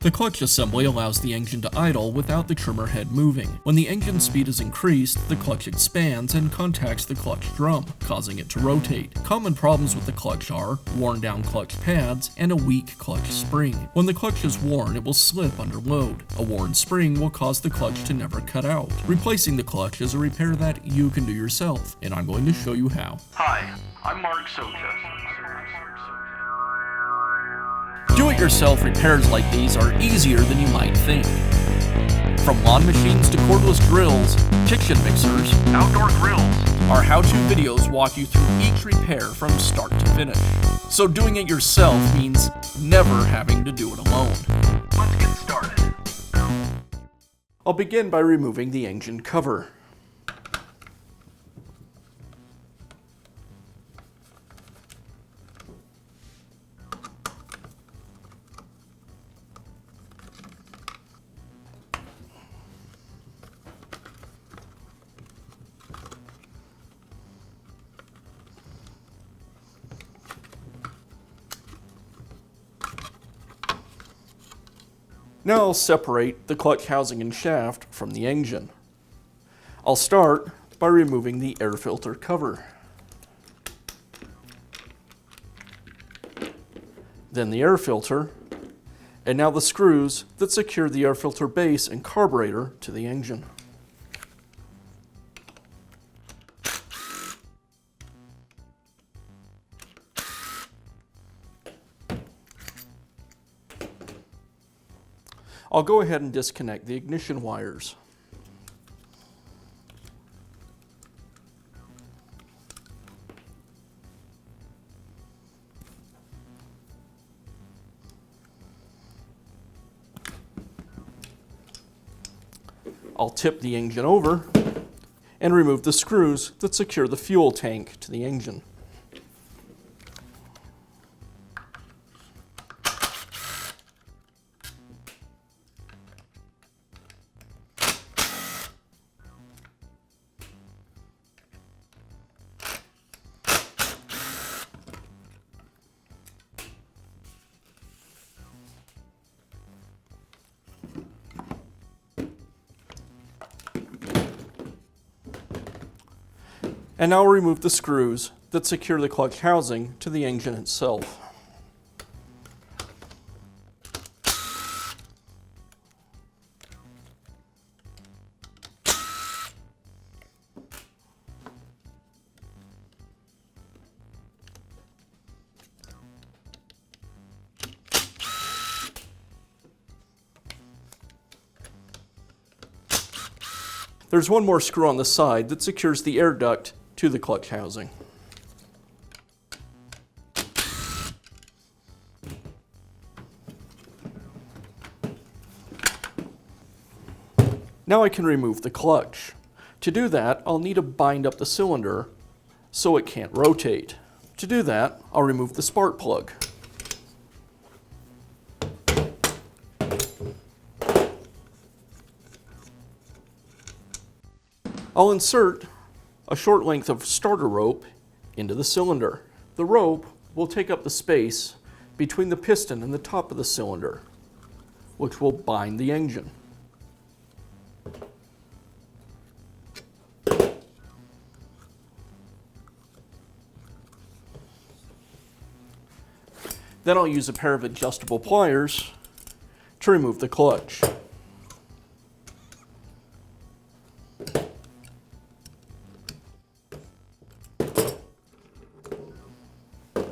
The clutch assembly allows the engine to idle without the trimmer head moving. When the engine speed is increased, the clutch expands and contacts the clutch drum, causing it to rotate. Common problems with the clutch are worn down clutch pads and a weak clutch spring. When the clutch is worn, it will slip under load. A worn spring will cause the clutch to never cut out. Replacing the clutch is a repair that you can do yourself, and I'm going to show you how. Hi, I'm Mark Socha. Do-it-yourself repairs like these are easier than you might think. From lawn machines to cordless drills, kitchen mixers, Outdoor grills. our how-to videos walk you through each repair from start to finish. So doing it yourself means never having to do it alone. Let's get started. I'll begin by removing the engine cover. Now I'll separate the clutch housing and shaft from the engine. I'll start by removing the air filter cover. Then the air filter, and now the screws that secure the air filter base and carburetor to the engine. I'll go ahead and disconnect the ignition wires. I'll tip the engine over and remove the screws that secure the fuel tank to the engine. And now I'll remove the screws that secure the clutch housing to the engine itself. There's one more screw on the side that secures the air duct to the clutch housing. Now I can remove the clutch. To do that, I'll need to bind up the cylinder so it can't rotate. To do that, I'll remove the spark plug. I'll insert a short length of starter rope into the cylinder. The rope will take up the space between the piston and the top of the cylinder, which will bind the engine. Then I'll use a pair of adjustable pliers to remove the clutch.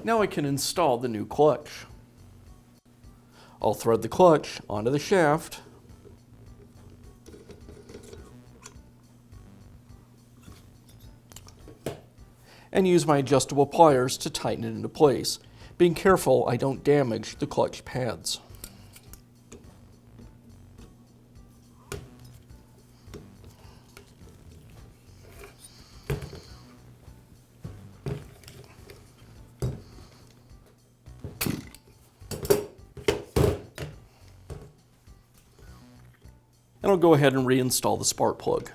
Now I can install the new clutch. I'll thread the clutch onto the shaft and use my adjustable pliers to tighten it into place, being careful I don't damage the clutch pads. And I'll go ahead and reinstall the spark plug.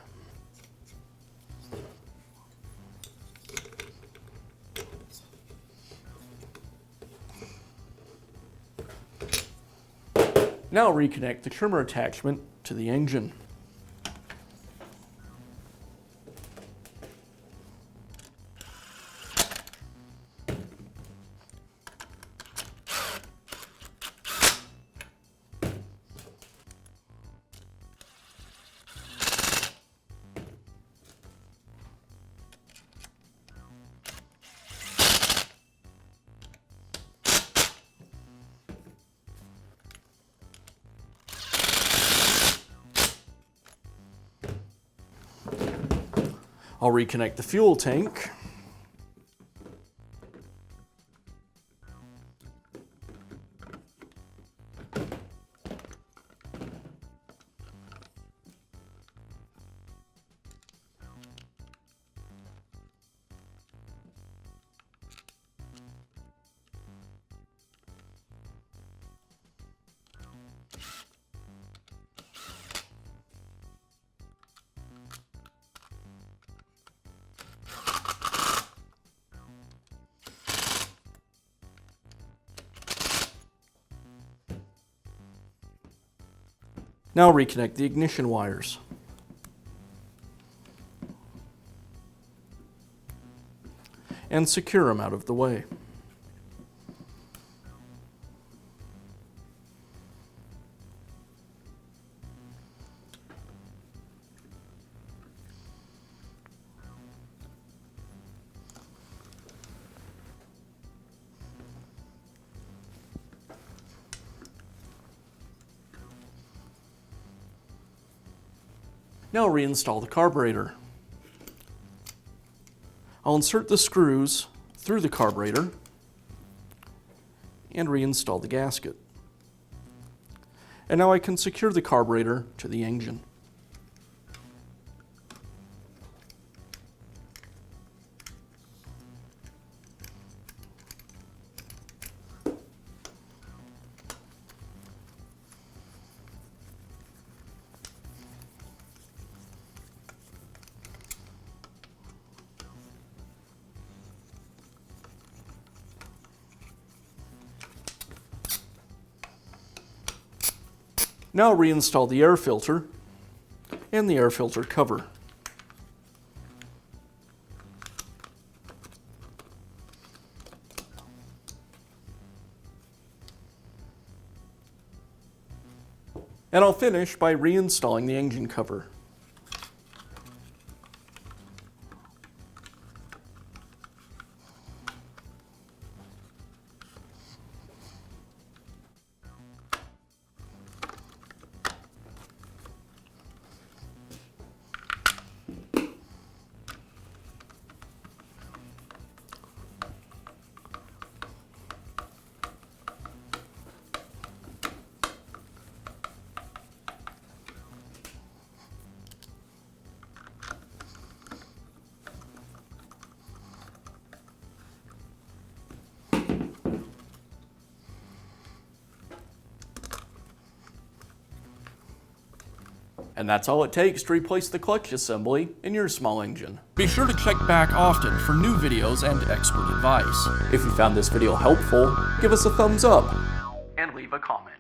Now reconnect the trimmer attachment to the engine. I'll reconnect the fuel tank. Now reconnect the ignition wires. And secure them out of the way. Now reinstall the carburetor. I'll insert the screws through the carburetor and reinstall the gasket. And now I can secure the carburetor to the engine. Now reinstall the air filter and the air filter cover. And I'll finish by reinstalling the engine cover. And that's all it takes to replace the clutch assembly in your small engine. Be sure to check back often for new videos and expert advice. If you found this video helpful, give us a thumbs up And leave a comment.